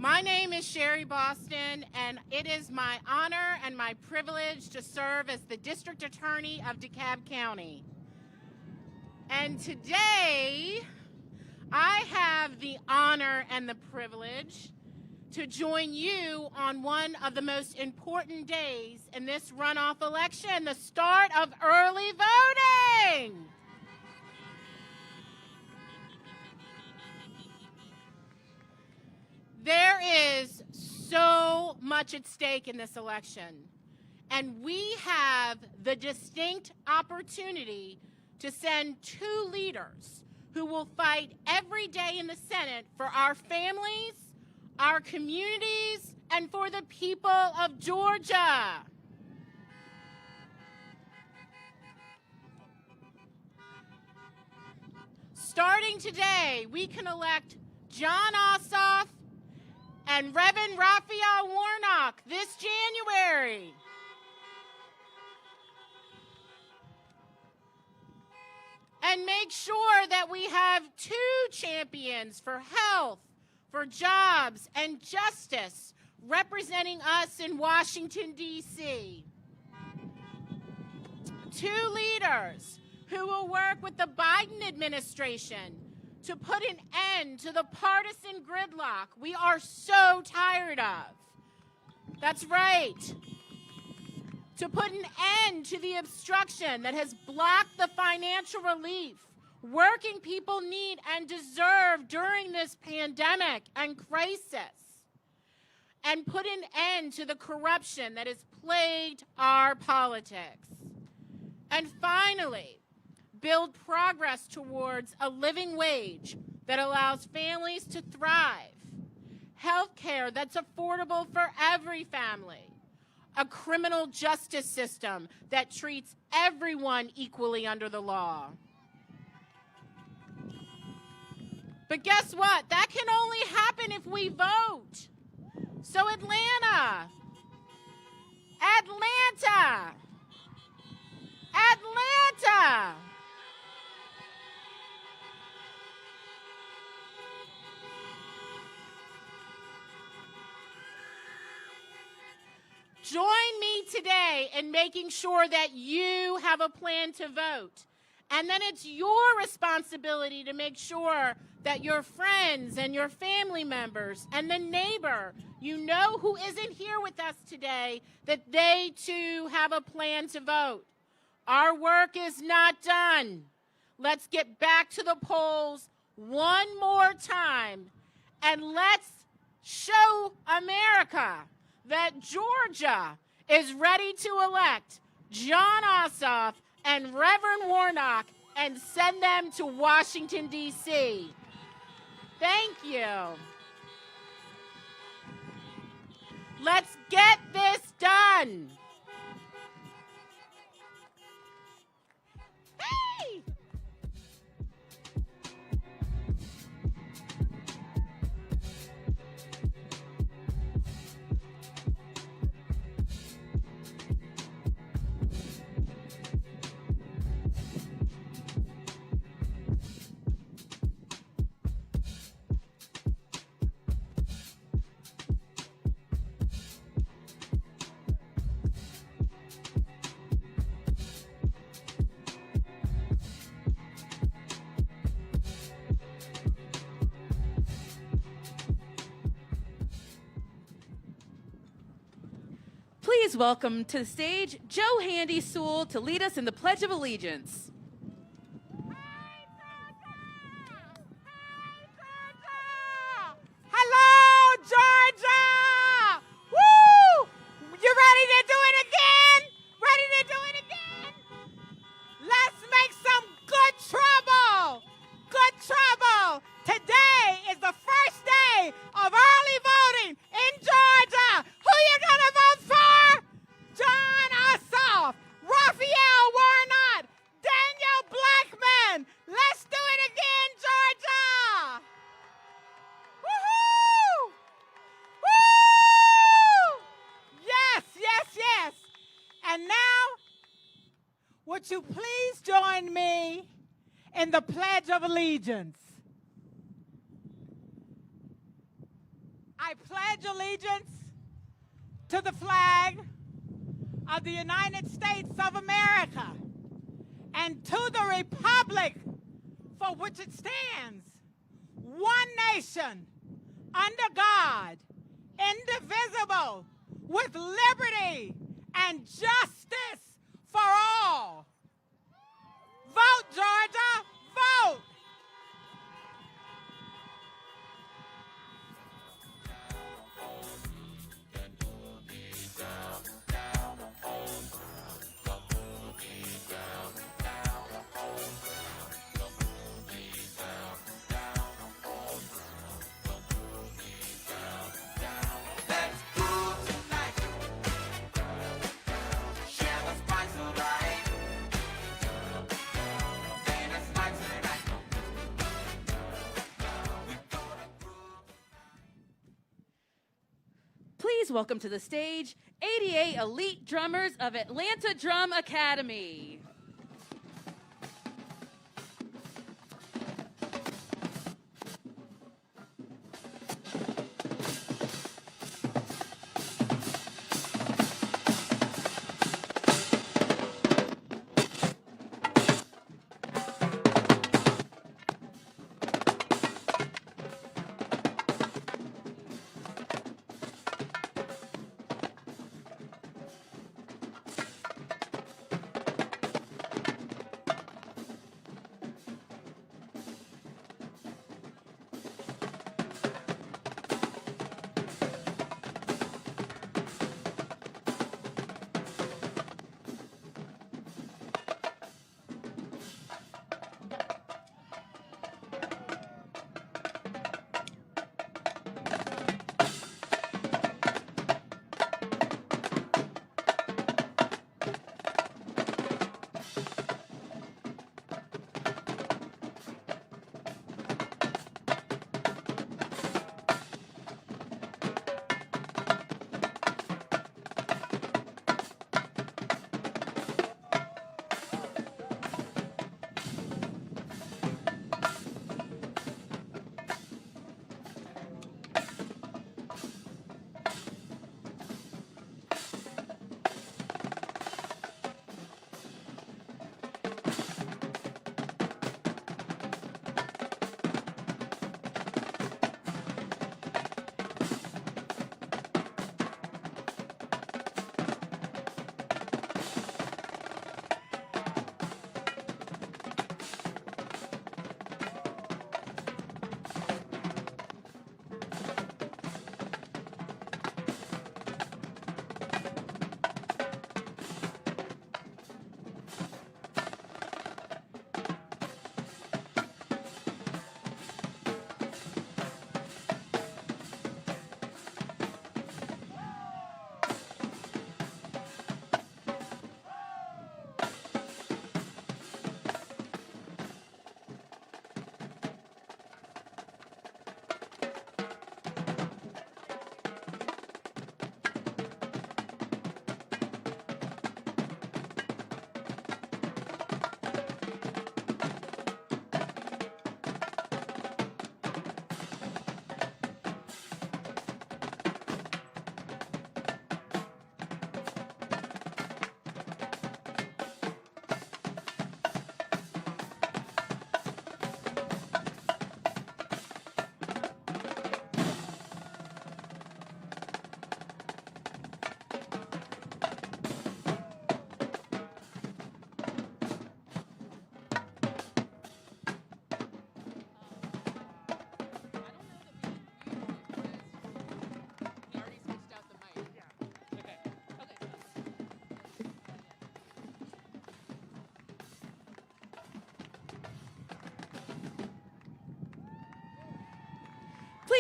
My name is Sherry Boston, and it is my honor and my privilege to serve as the District Attorney of DeKalb County. And today, I have the honor and the privilege to join you on one of the most important days in this runoff election, the start of early voting. There is so much at stake in this election, and we have the distinct opportunity to send two leaders who will fight every day in the Senate for our families, our communities, and for the people of Georgia. Starting today, we can elect John Ossoff and Reverend Raphael Warnock this January. And make sure that we have two champions for health, for jobs, and justice representing us in Washington, D.C. Two leaders who will work with the Biden administration to put an end to the partisan gridlock we are so tired of. That's right. To put an end to the obstruction that has blocked the financial relief working people need and deserve during this pandemic and crisis. And put an end to the corruption that has plagued our politics. And finally, build progress towards a living wage that allows families to thrive, health care that's affordable for every family, a criminal justice system that treats everyone equally under the law. But guess what? That can only happen if we vote. So Atlanta, join me today in making sure that you have a plan to vote. And then it's your responsibility to make sure that your friends and your family members and the neighbor you know who isn't here with us today, that they too have a plan to vote. Our work is not done. Let's get back to the polls one more time, and let's show America that Georgia is ready to elect John Ossoff and Reverend Warnock and send them to Washington, D.C. Thank you. Let's get this done. Hey! Please welcome to the stage Joe Handy Sewell to lead us in the Pledge of Allegiance. Hello, Georgia! Woo! You ready to do it again? Ready to do it again? Let's make some good trouble. Good trouble. Today is the first day of early voting in Georgia. Who you gonna vote for? John Ossoff, Raphael Warnock, Daniel Blackman. Let's do it again, Georgia. Woohoo! Woo! Yes, yes, yes. And now, would you please join me in the Pledge of Allegiance? I pledge allegiance to the flag of the United States of America and to the republic for which it stands, one nation, under God, indivisible, with liberty and justice for all. Vote, Georgia, vote! Please welcome to the stage 88 elite drummers of Atlanta Drum Academy.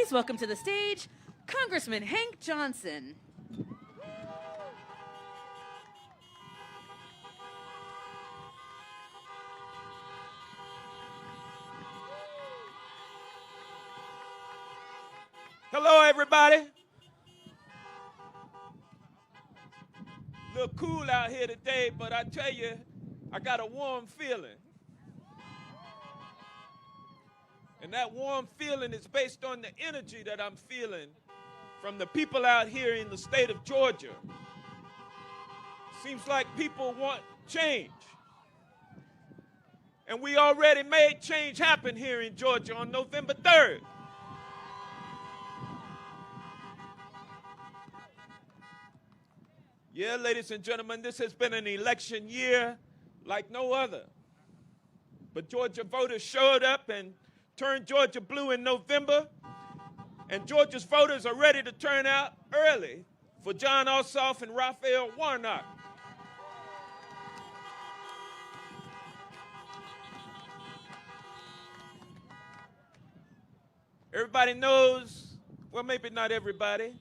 Please welcome to the stage Congressman Hank Johnson. Hello, everybody. A little cool out here today, but I tell you, I got a warm feeling. And that warm feeling is based on the energy that I'm feeling from the people out here in the state of Georgia. Seems like people want change. And we already made change happen here in Georgia on November 3rd. Yeah, ladies and gentlemen, this has been an election year like no other. But Georgia voters showed up and turned Georgia blue in November. And Georgia's voters are ready to turn out early for John Ossoff and Raphael Warnock. Everybody knows, well, maybe not everybody,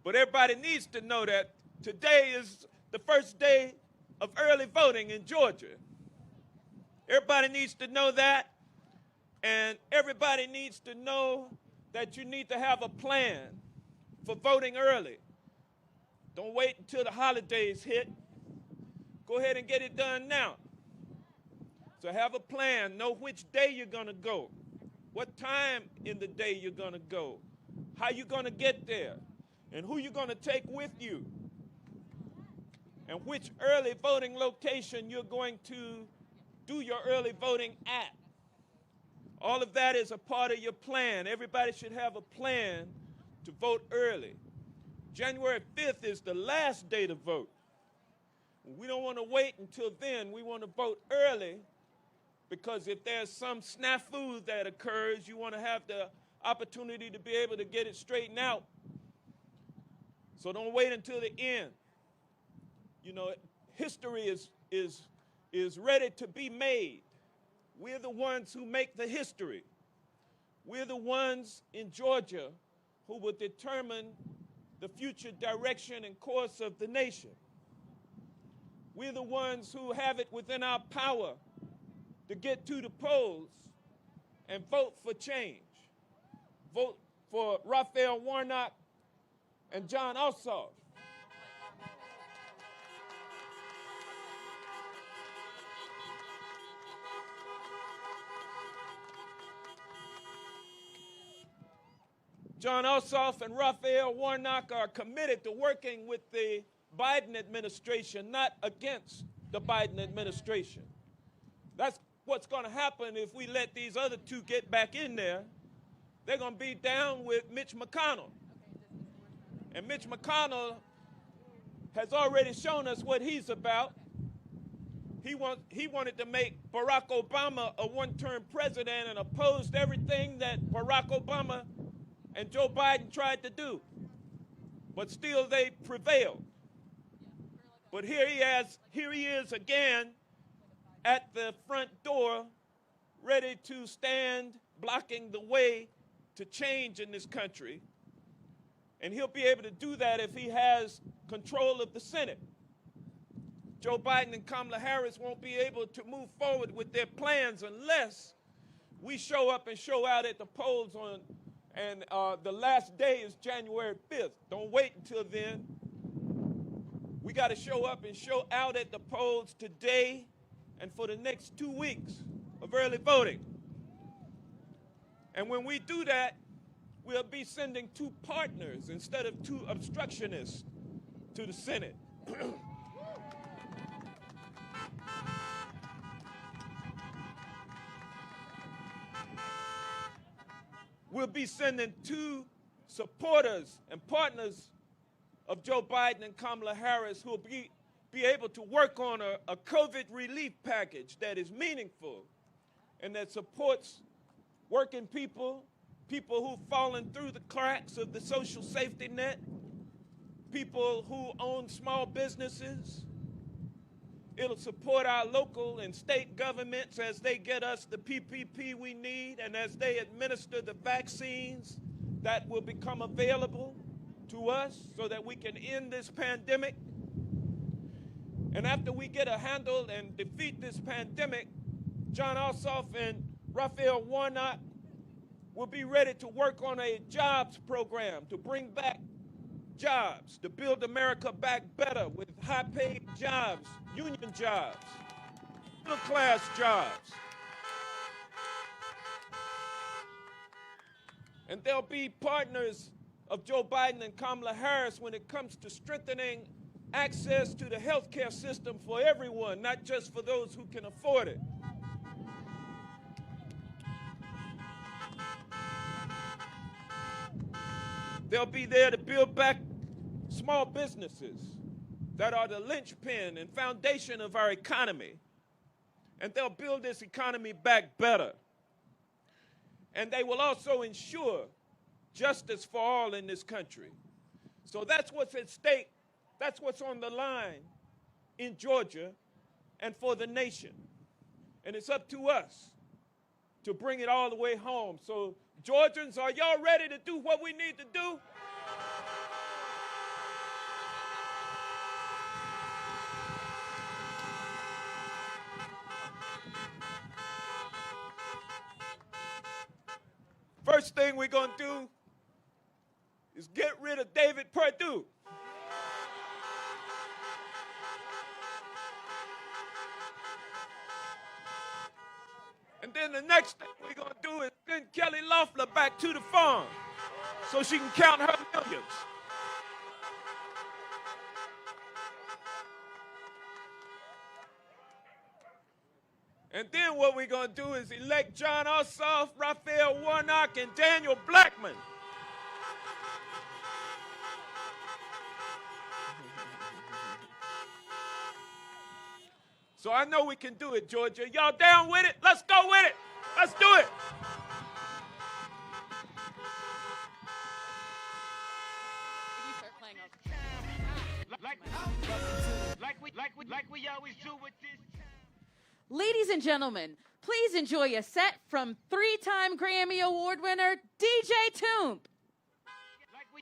but everybody needs to know that today is the first day of early voting in Georgia. Everybody needs to know that, and everybody needs to know that you need to have a plan for voting early. Don't wait until the holidays hit. Go ahead and get it done now. So have a plan, know which day you're going to go. What time in the day you're going to go, how you're going to get there, and who you're going to take with you, and which early voting location you're going to do your early voting at. All of that is a part of your plan. Everybody should have a plan to vote early. January 5th is the last day to vote. We don't want to wait until then. We want to vote early, because if there's some snafu that occurs, you want to have the opportunity to be able to get it straightened out. So don't wait until the end. You know, history is ready to be made. We're the ones who make the history. We're the ones in Georgia who will determine the future direction and course of the nation. We're the ones who have it within our power to get to the polls and vote for change. Vote for Raphael Warnock and John Ossoff. John Ossoff and Raphael Warnock are committed to working with the Biden administration, not against the Biden administration. That's what's going to happen if we let these other two get back in there. They're going to be down with Mitch McConnell. And Mitch McConnell has already shown us what he's about. He wanted to make Barack Obama a one-term president and opposed everything that Barack Obama and Joe Biden tried to do. But still they prevailed. But here he is again at the front door, ready to stand, blocking the way to change in this country. And he'll be able to do that if he has control of the Senate. Joe Biden and Kamala Harris won't be able to move forward with their plans unless we show up and show out at the polls and the last day is January 5th. Don't wait until then. We got to show up and show out at the polls today and for the next 2 weeks of early voting. And when we do that, we'll be sending two partners instead of two obstructionists to the Senate. We'll be sending two supporters and partners of Joe Biden and Kamala Harris who will be able to work on a COVID relief package that is meaningful and that supports working people, people who've fallen through the cracks of the social safety net, people who own small businesses. It'll support our local and state governments as they get us the PPP we need and as they administer the vaccines that will become available to us so that we can end this pandemic. And after we get a handle and defeat this pandemic, John Ossoff and Raphael Warnock will be ready to work on a jobs program to bring back jobs, to build America back better with high-paid jobs, union jobs, middle-class jobs. And they'll be partners of Joe Biden and Kamala Harris when it comes to strengthening access to the healthcare system for everyone, not just for those who can afford it. They'll be there to build back small businesses that are the linchpin and foundation of our economy. And they'll build this economy back better. And they will also ensure justice for all in this country. So that's what's at stake. That's what's on the line in Georgia and for the nation. And it's up to us to bring it all the way home. So Georgians, are y'all ready to do what we need to do? First thing we're going to do is get rid of David Perdue. And then the next thing we're going to do is send Kelly Loeffler back to the farm so she can count her millions. And then what we're going to do is elect John Ossoff, Raphael Warnock, and Daniel Blackman. So I know we can do it, Georgia. Y'all down with it? Let's go with it. Let's do it. Like we always do with this. Ladies and gentlemen, please enjoy a set from 3-time Grammy Award winner DJ Toomp.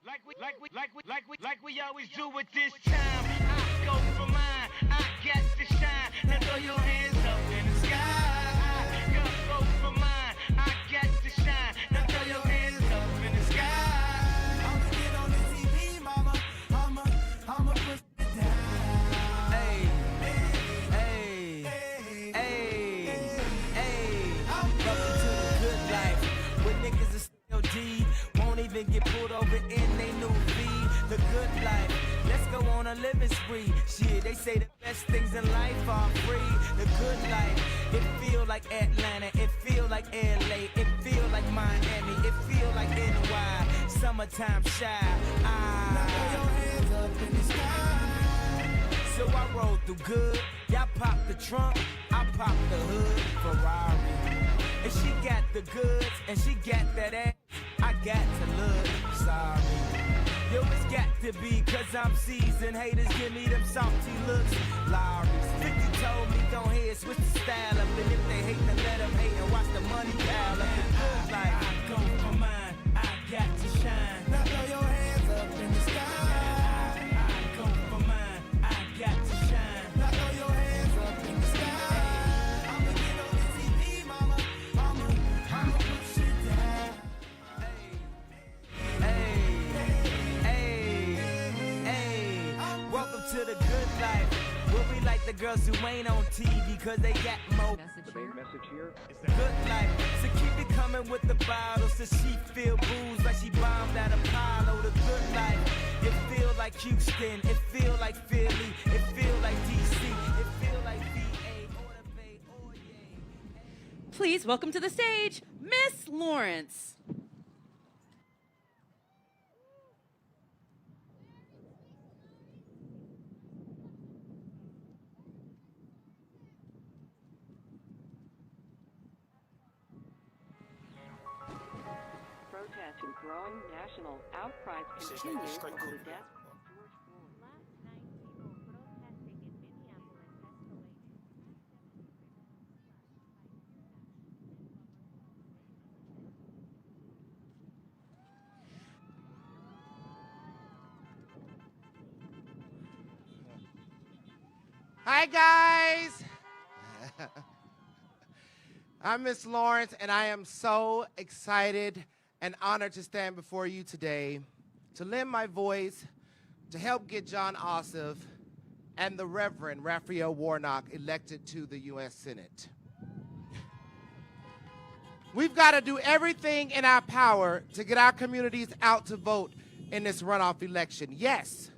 Like we always do with this time. I go for mine. I get to shine. Now throw your hands up in the sky. I go for mine. I get to shine. Now throw your hands up in the sky. I'ma get on the TV, mama. I'ma push it down. Hey, hey, hey, hey. Welcome to the good life. Where niggas are still D. Won't even get pulled over in they new V. The good life. Let's go on a living spree. Shit, they say the best things in life are free. The good life. It feel like Atlanta. It feel like LA. It feel like Miami. It feel like NY. Summertime shy. Now throw your hands up in the sky. So I roll through good. Y'all pop the trunk. I pop the hood. Ferrari. And she got the goods. And she got that ass. I got to look sorry. Yo, it's got to be, cause I'm seasoned. Haters give me them salty looks. Lowry's 50 told me, don't hear, switch the style up. And if they hate, then let them hate and watch the money pile up. The good life, I go for mine, I got to shine. Now throw your hands up in the sky. I go for mine, I got to shine. Now throw your hands up in the sky. I'ma get on the TV, mama. I'ma push it down. Hey. Welcome to the good life. We'll be like the girls who ain't on TV cause they got more. The main message here is Good life. So keep it coming with the bottles. So she feel booze like she bombed at Apollo. The good life. It feel like Houston. It feel like Philly. It feel like DC. It feel like VA or the Bay or Yay. Please welcome to the stage, Miss Lawrence. Protest and growing national outcries continue over the death. Hi, guys. I'm Miss Lawrence, and I am so excited and honored to stand before you today to lend my voice to help get John Ossoff and the Reverend Raphael Warnock elected to the U.S. Senate. We've got to do everything in our power to get our communities out to vote in this runoff election. Yes,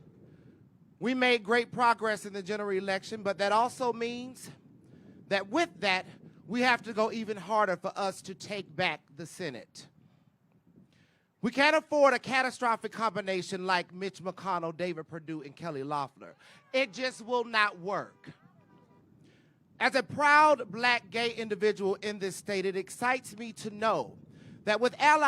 we made great progress in the general election, but that also means that with that, we have to go even harder for us to take back the Senate. We can't afford a catastrophic combination like Mitch McConnell, David Perdue, and Kelly Loeffler. It just will not work. As a proud black gay individual in this state, it excites me to know that with allies